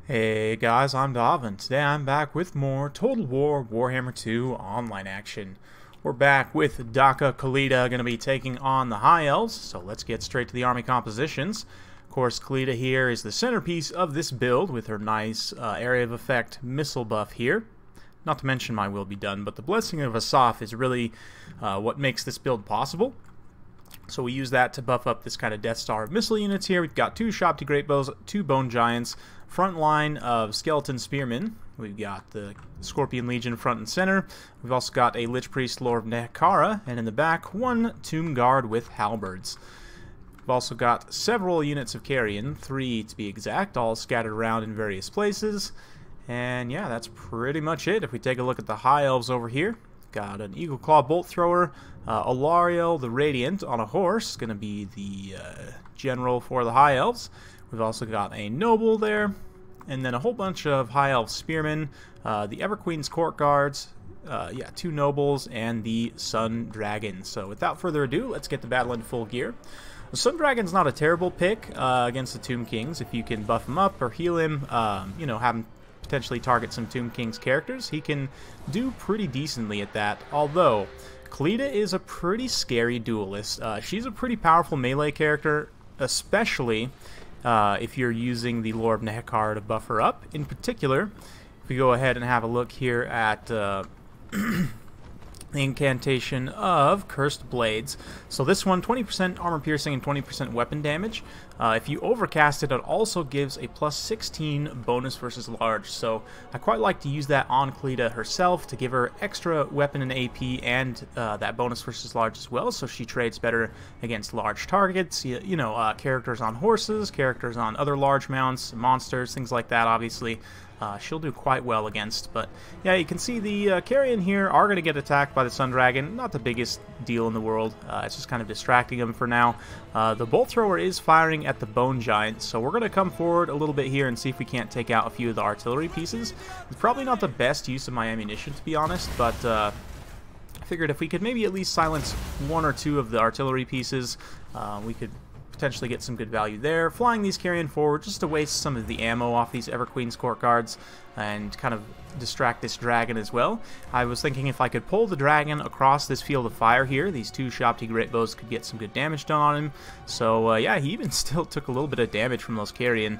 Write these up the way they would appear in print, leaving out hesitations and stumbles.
Hey guys, I'm Davin. Today I'm back with more Total War Warhammer 2 online action. We're back with Khalida going to be taking on the High Elves, so let's get straight to the army compositions. Of course, Khalida here is the centerpiece of this build with her nice area of effect missile buff here. Not to mention my will be done, but the Blessing of Asaph is really what makes this build possible. So we use that to buff up this kind of Death Star of missile units here. We've got 2 Shopti Great Bows, 2 Bone Giants, front line of Skeleton Spearmen. We've got the Scorpion Legion front and center. We've also got a Lich Priest Lord of Nehekara, and in the back, 1 Tomb Guard with halberds. We've also got several units of Carrion, 3 to be exact, all scattered around in various places. And yeah, that's pretty much it. If we take a look at the High Elves over here, got an Eagle Claw Bolt Thrower, Alariel the Radiant on a horse, going to be the general for the High Elves. We've also got a Noble there, and then a whole bunch of High Elf Spearmen, the Everqueen's Court Guards, 2 Nobles, and the Sun Dragon. So without further ado, let's get the battle in full gear. The Sun Dragon's not a terrible pick against the Tomb Kings. If you can buff him up or heal him, have him potentially target some Tomb King's characters, he can do pretty decently at that. Although Khalida is a pretty scary duelist. She's a pretty powerful melee character, especially if you're using the Lord of Nehekara to buff her up. In particular, if we go ahead and have a look here at the incantation of Cursed Blades. So this one, 20% armor piercing and 20% weapon damage. If you overcast it, it also gives a plus 16 bonus versus large. So I quite like to use that on Khalida herself to give her extra weapon and AP and that bonus versus large as well, so she trades better against large targets, characters on horses, characters on other large mounts, monsters, things like that, obviously. She'll do quite well against. But yeah, you can see the Carrion here are going to get attacked by the Sun Dragon. Not the biggest deal in the world. It's just kind of distracting them for now. The Bolt Thrower is firing at the Bone Giant, so we're going to come forward a little bit here and see if we can't take out a few of the artillery pieces. It's probably not the best use of my ammunition, to be honest, but I figured if we could maybe at least silence 1 or 2 of the artillery pieces, we could potentially get some good value there. Flying these Carrion forward just to waste some of the ammo off these Everqueen's Court Guards and kind of distract this dragon as well. I was thinking if I could pull the dragon across this field of fire here, these 2 Shopti Great Bows could get some good damage done on him. So yeah, he even still took a little bit of damage from those Carrion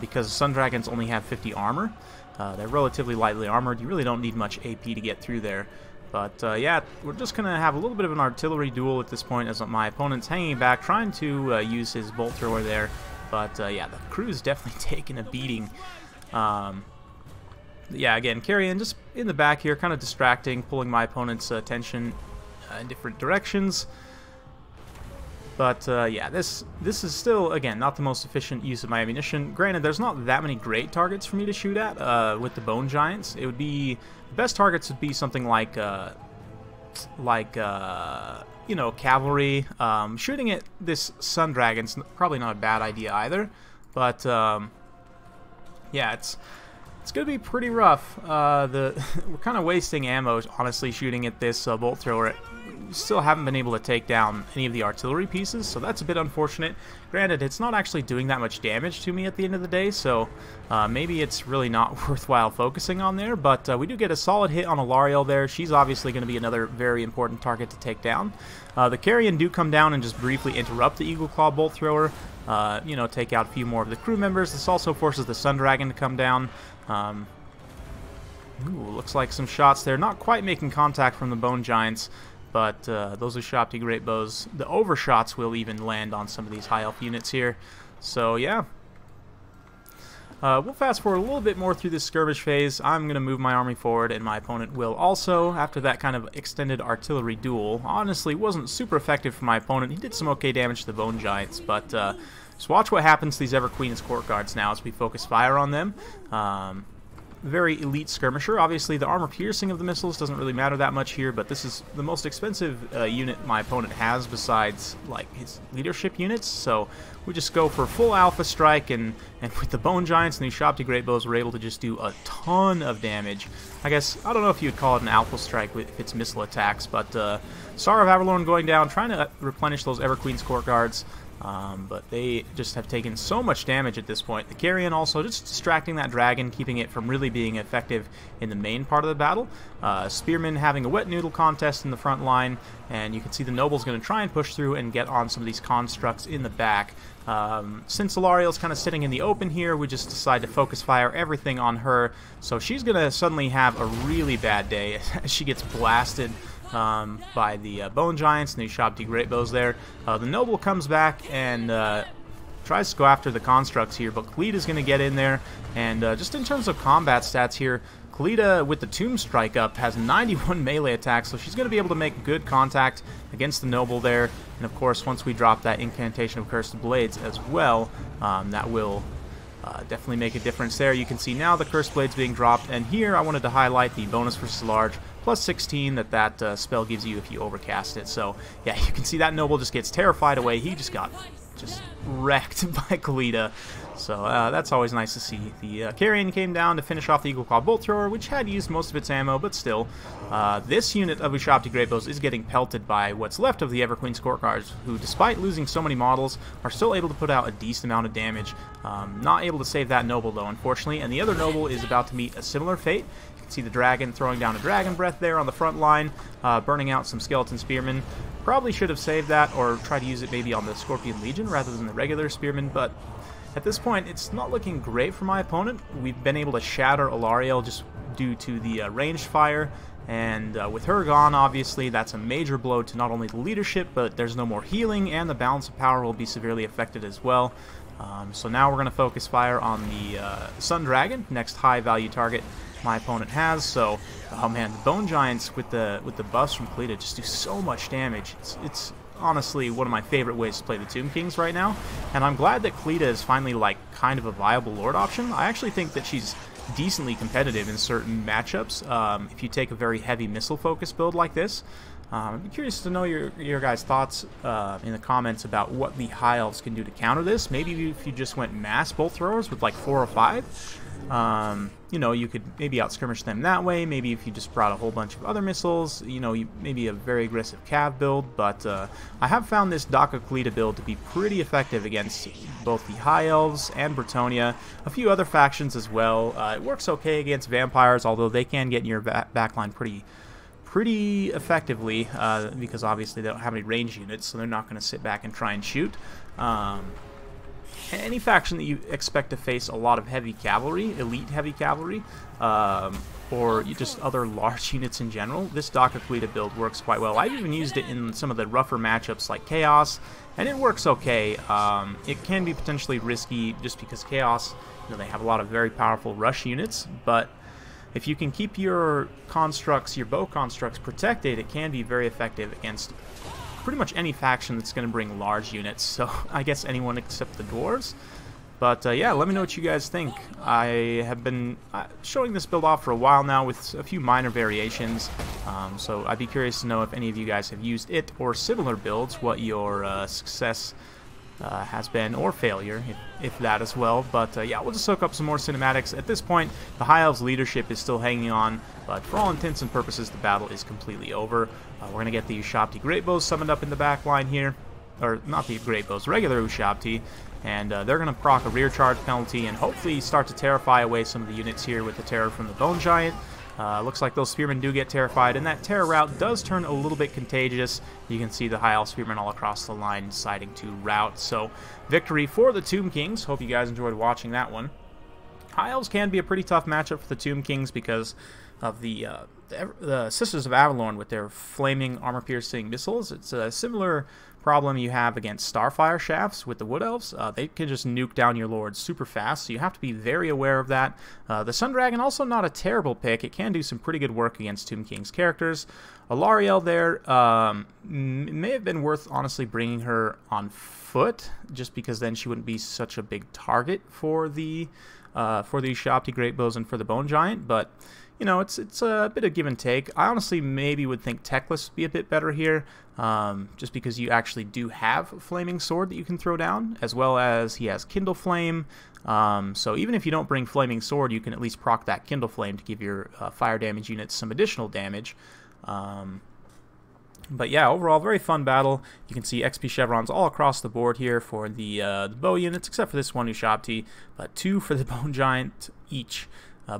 because the Sun Dragons only have 50 armor. They're relatively lightly armored. You really don't need much AP to get through there. But yeah, we're just going to have a little bit of an artillery duel at this point as my opponent's hanging back, trying to use his bolt thrower there. But yeah, the crew's definitely taking a beating. Yeah, again, Carrion just in the back here, kind of distracting, pulling my opponent's attention in different directions. But yeah, this is still, again, not the most efficient use of my ammunition. Granted, there's not that many great targets for me to shoot at with the Bone Giants. It would be, the best targets would be something like cavalry. Shooting at this Sun Dragon's probably not a bad idea either. But yeah, it's going to be pretty rough. We're kind of wasting ammo, honestly, shooting at this bolt thrower. Still haven't been able to take down any of the artillery pieces, so that's a bit unfortunate. Granted, it's not actually doing that much damage to me at the end of the day, so maybe it's really not worthwhile focusing on there, but we do get a solid hit on Alariel there. She's obviously going to be another very important target to take down. The Carrion do come down and just briefly interrupt the Eagle Claw Bolt Thrower, take out a few more of the crew members. This also forces the Sun Dragon to come down. Looks like some shots there, not quite making contact from the Bone Giants. But those are Shopti Great Bows. The overshots will even land on some of these High Elf units here. So yeah. We'll fast forward a little bit more through this skirmish phase. I'm going to move my army forward, and my opponent will also, after that kind of extended artillery duel. Honestly, wasn't super effective for my opponent. He did some okay damage to the Bone Giants, but just watch what happens to these Everqueen's Court Guards now as we focus fire on them. Very elite skirmisher. Obviously, the armor piercing of the missiles doesn't really matter that much here, but this is the most expensive unit my opponent has besides like his leadership units. So we just go for full alpha strike, and with the Bone Giants and these Shopti Great Bows, we're able to just do a ton of damage. I guess I don't know if you'd call it an alpha strike if it's missile attacks, but Star of Avalorn going down, trying to replenish those Everqueen's Court Guards. But they just have taken so much damage at this point. The carrion also just distracting that dragon, keeping it from really being effective in the main part of the battle. Spearmen having a wet noodle contest in the front line, and you can see the noble's going to try and push through and get on some of these constructs in the back. Since Alariel's kind of sitting in the open here, we just decide to focus fire everything on her, so she's going to suddenly have a really bad day as she gets blasted by the Bone Giants and the Shabti Greatbows there. The Noble comes back and tries to go after the constructs here, but Khalida's going to get in there, and just in terms of combat stats here, Khalida with the Tomb Strike up has 91 melee attacks, so she's going to be able to make good contact against the Noble there, and of course once we drop that Incantation of Cursed Blades as well, that will definitely make a difference there. You can see now the Cursed Blades being dropped, and here I wanted to highlight the bonus versus large, plus 16 that spell gives you if you overcast it. So yeah, you can see that Noble just gets terrified away. He just got wrecked by Khalida. So that's always nice to see. The Carrion came down to finish off the Eagle Claw Bolt Thrower, which had used most of its ammo, but still, this unit of Ushabti Greatbows is getting pelted by what's left of the Everqueen Scorecards, who, despite losing so many models, are still able to put out a decent amount of damage. Not able to save that Noble, though, unfortunately, and the other Noble is about to meet a similar fate. You can see the Dragon throwing down a Dragon Breath there on the front line, burning out some Skeleton Spearmen. Probably should have saved that, or tried to use it maybe on the Scorpion Legion rather than the regular Spearmen, but at this point, it's not looking great for my opponent. We've been able to shatter Alariel just due to the ranged fire, and with her gone, obviously, that's a major blow to not only the leadership, but there's no more healing, and the balance of power will be severely affected as well. So now we're going to focus fire on the Sun Dragon, next high-value target my opponent has. So, oh man, the Bone Giants with the buffs from Khalida just do so much damage. It's honestly one of my favorite ways to play the Tomb Kings right now, and I'm glad that Khalida is finally like kind of a viable Lord option. I actually think that she's decently competitive in certain matchups if you take a very heavy missile focus build like this. I'd be curious to know your guys' thoughts in the comments about what the High Elves can do to counter this. Maybe if you just went mass bolt throwers with like 4 or 5. You know, you could maybe outskirmish them that way. Maybe if you just brought a whole bunch of other missiles, you know, maybe a very aggressive cav build. But I have found this Daka Khalida build to be pretty effective against both the High Elves and Bretonnia, a few other factions as well. It works okay against vampires, although they can get in your backline pretty effectively because obviously they don't have any range units, so they're not going to sit back and try and shoot. Any faction that you expect to face a lot of heavy cavalry, elite heavy cavalry, or just other large units in general, this Daka Khalida build works quite well. I've even used it in some of the rougher matchups like Chaos, and it works okay. It can be potentially risky just because Chaos, you know, they have a lot of very powerful rush units, but if you can keep your constructs, your bow constructs protected, it can be very effective against pretty much any faction that's going to bring large units, so I guess anyone except the dwarves. But yeah, let me know what you guys think. I have been showing this build off for a while now with a few minor variations, so I'd be curious to know if any of you guys have used it or similar builds, what your success has been, or failure, if that as well. But yeah, we'll just soak up some more cinematics. At this point, the High Elves leadership is still hanging on, but for all intents and purposes, the battle is completely over. We're going to get the Ushabti Greatbows summoned up in the back line here, or not the Greatbows, regular Ushabti, and they're going to proc a rear charge penalty and hopefully start to terrify away some of the units here with the terror from the Bone Giant. Looks like those Spearmen do get terrified, and that terror route does turn a little bit contagious. You can see the High Elf Spearmen all across the line deciding to rout. So, victory for the Tomb Kings. Hope you guys enjoyed watching that one. High Elves can be a pretty tough matchup for the Tomb Kings because of the Sisters of Avalorn with their flaming armor-piercing missiles. It's a similar problem you have against Starfire shafts with the Wood Elves. They can just nuke down your lords super fast, so you have to be very aware of that. The Sun Dragon, also not a terrible pick. It can do some pretty good work against Tomb King's characters. Alariel there may have been worth, honestly, bringing her on foot, just because then she wouldn't be such a big target for the Ushabti Greatbows and for the Bone Giant, but you know, it's a bit of give and take. I honestly maybe would think Teclis would be a bit better here, just because you actually do have a Flaming Sword that you can throw down, as well as he has Kindle Flame. So even if you don't bring Flaming Sword, you can at least proc that Kindle Flame to give your fire damage units some additional damage. But yeah, overall, very fun battle. You can see XP chevrons all across the board here for the bow units, except for this one Ushabti, but 2 for the bone giant each.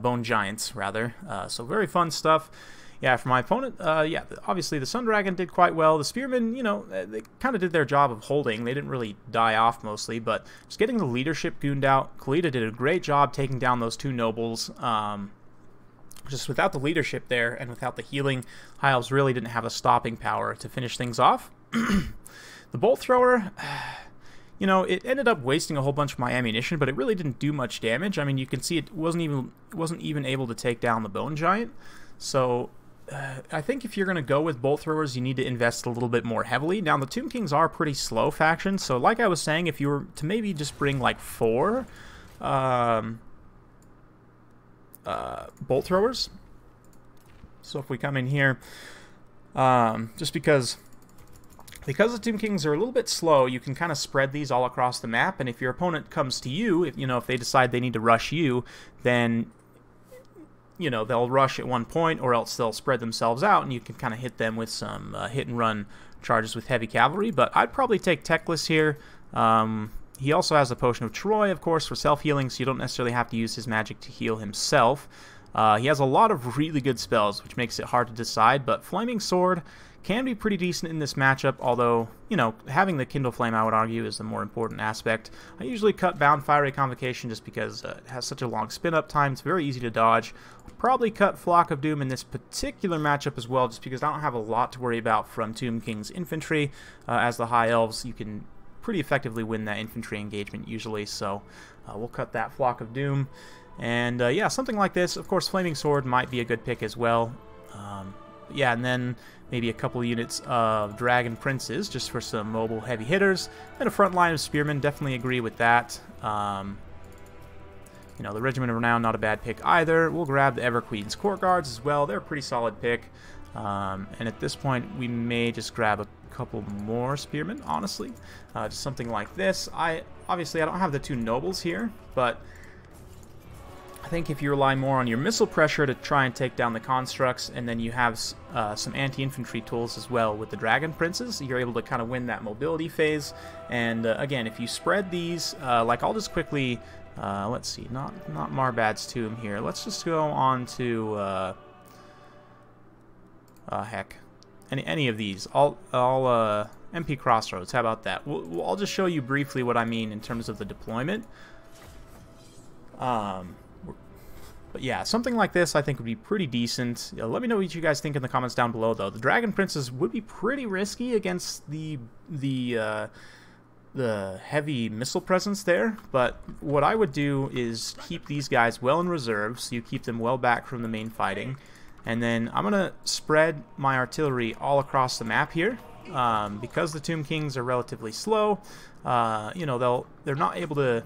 Bone giants, rather. So very fun stuff. Yeah, for my opponent, yeah, obviously the Sun Dragon did quite well. The Spearmen, you know, they kind of did their job of holding. They didn't really die off mostly, but just getting the leadership gooned out. Khalida did a great job taking down those 2 nobles. Just without the leadership there and without the healing, High Elves really didn't have a stopping power to finish things off. The Bolt Thrower, you know, it ended up wasting a whole bunch of my ammunition, but it really didn't do much damage. I mean, you can see it wasn't even able to take down the Bone Giant. So I think if you're going to go with Bolt Throwers, you need to invest a little bit more heavily. Now, the Tomb Kings are pretty slow faction, so like I was saying, if you were to maybe just bring like 4 Bolt Throwers. So if we come in here, just because the Tomb Kings are a little bit slow, you can kind of spread these all across the map, and if your opponent comes to you, if they decide they need to rush you, then they'll rush at one point, or else they'll spread themselves out, and you can kind of hit them with some hit-and-run charges with heavy cavalry. But I'd probably take Teclis here. He also has the Potion of Troy, of course, for self-healing, so you don't necessarily have to use his magic to heal himself. He has a lot of really good spells, which makes it hard to decide, but Flaming Sword can be pretty decent in this matchup, although, having the Kindle Flame, I would argue, is the more important aspect. I usually cut Bound Fiery Convocation just because it has such a long spin-up time. It's very easy to dodge. I'll probably cut Flock of Doom in this particular matchup as well, just because I don't have a lot to worry about from Tomb King's infantry. As the High Elves, you can pretty effectively win that infantry engagement usually, so we'll cut that Flock of Doom. And yeah, something like this. Of course, Flaming Sword might be a good pick as well. Yeah, and then maybe a couple units of Dragon Princes just for some mobile heavy hitters, and a front line of Spearmen. Definitely agree with that. The Regiment of Renown, not a bad pick either. We'll grab the Everqueen's Court Guards as well. They're a pretty solid pick. And at this point, we may just grab a couple more Spearmen, honestly. Just something like this. Obviously, I don't have the 2 nobles here, but I think if you rely more on your missile pressure to try and take down the constructs, and then you have some anti-infantry tools as well with the Dragon Princes, you're able to kind of win that mobility phase. And again, if you spread these, like I'll just quickly, let's see, not Marbad's Tomb here. Let's just go on to, heck, any of these. I'll MP Crossroads, how about that? I'll just show you briefly what I mean in terms of the deployment. But yeah, something like this I think would be pretty decent. Let me know what you guys think in the comments down below, though. The Dragon Princes would be pretty risky against the heavy missile presence there, but what I would do is keep these guys well in reserve, so you keep them well back from the main fighting. And then I'm going to spread my artillery all across the map here. Because the Tomb Kings are relatively slow, they're not able to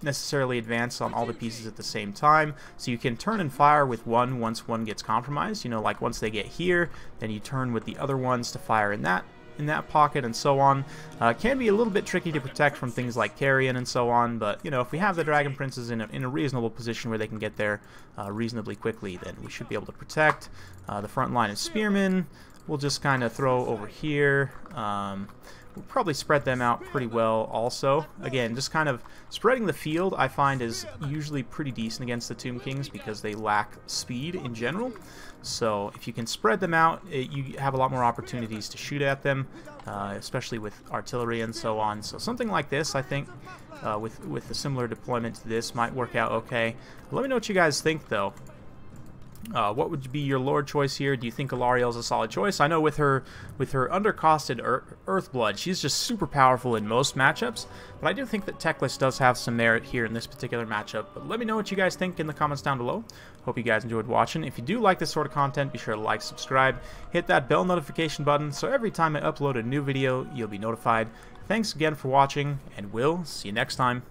necessarily advance on all the pieces at the same time, so you can turn and fire with one once one gets compromised. Like once they get here, then you turn with the other ones to fire in that pocket, and so on. It can be a little bit tricky to protect from things like carrion and so on, but if we have the Dragon Princes in a reasonable position where they can get there reasonably quickly, then we should be able to protect. The front line of Spearmen we'll just kind of throw over here. We'll probably spread them out pretty well also. Again, just kind of spreading the field I find is usually pretty decent against the Tomb Kings because they lack speed in general. So if you can spread them out, you have a lot more opportunities to shoot at them, especially with artillery and so on. So something like this, I think, with a similar deployment to this, might work out okay. Let me know what you guys think, though. What would be your Lord choice here? Do you think Alarielle is a solid choice? I know with her undercosted Earthblood, she's just super powerful in most matchups, but I do think that Teclis does have some merit here in this particular matchup. But let me know what you guys think in the comments down below. Hope you guys enjoyed watching. If you do like this sort of content, be sure to like, subscribe, hit that bell notification button so every time I upload a new video, you'll be notified. Thanks again for watching, and we'll see you next time.